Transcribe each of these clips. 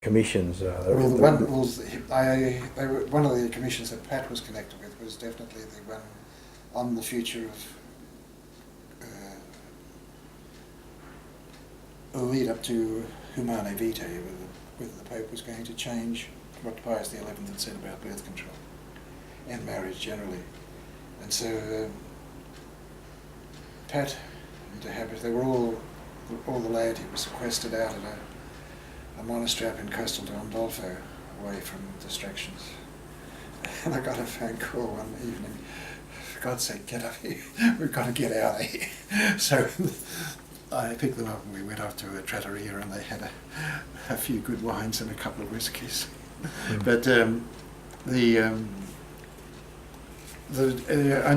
commissions? Well, one of the commissions that Pat was connected with was definitely the one on the future of the lead up to Humane Vitae, whether the Pope was going to change what Pius XI had said about birth control and marriage generally. And so Pat and de Habish, they were all the laity was sequestered out at a monastery up in Castel Gandolfo, away from distractions. And I got a phone call one evening, for God's sake, get up here, we've got to get out of here. So I picked them up and we went off to a trattoria, and they had a few good wines and a couple of whiskies. But and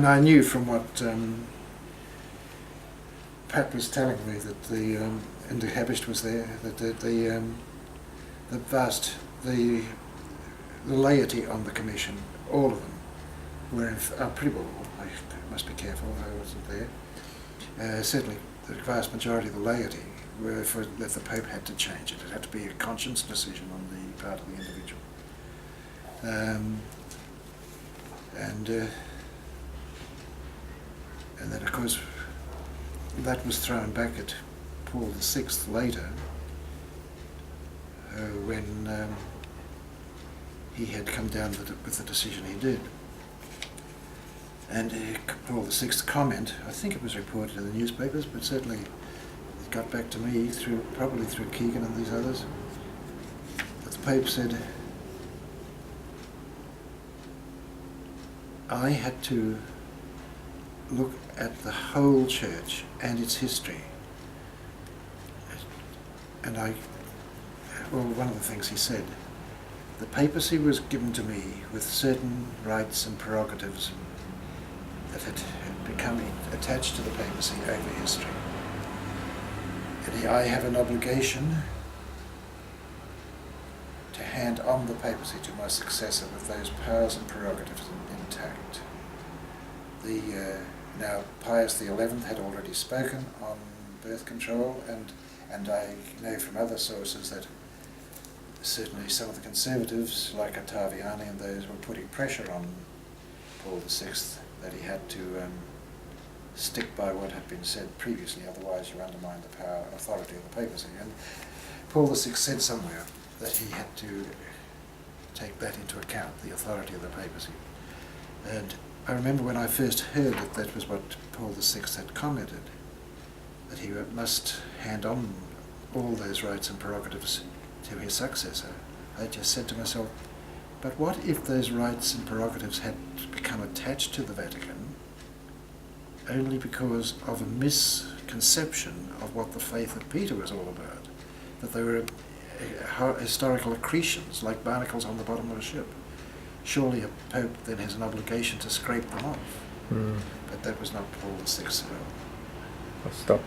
I knew from what Pat was telling me that and de Habish was there, that the laity on the commission, all of them, were pretty well. I must be careful, I wasn't there. Certainly, the vast majority of the laity were for that the Pope had to change it. It had to be a conscious decision on the part of the individual. And then, of course, that was thrown back at Paul VI later, when he had come down with the decision he did. And Paul VI's comment, I think it was reported in the newspapers, but certainly it got back to me probably through Keegan and these others, that the Pope said, I had to look at the whole church and its history. And one of the things he said, the papacy was given to me with certain rights and prerogatives that had become attached to the papacy over history. And I have an obligation to hand on the papacy to my successor with those powers and prerogatives intact. Now, Pius XI had already spoken on birth control, and I know from other sources that certainly some of the conservatives, like Ottaviani and those, were putting pressure on Paul VI that he had to stick by what had been said previously, otherwise you undermine the power and authority of the papacy. And Paul VI said somewhere that he had to take that into account, the authority of the papacy. And I remember when I first heard that was what Paul VI had commented, that he must hand on all those rights and prerogatives to his successor. I just said to myself, but what if those rights and prerogatives had become attached to the Vatican only because of a misconception of what the faith of Peter was all about? That they were historical accretions, like barnacles on the bottom of a ship. Surely a pope then has an obligation to scrape them off. But that was not Paul VI at all. I'll stop.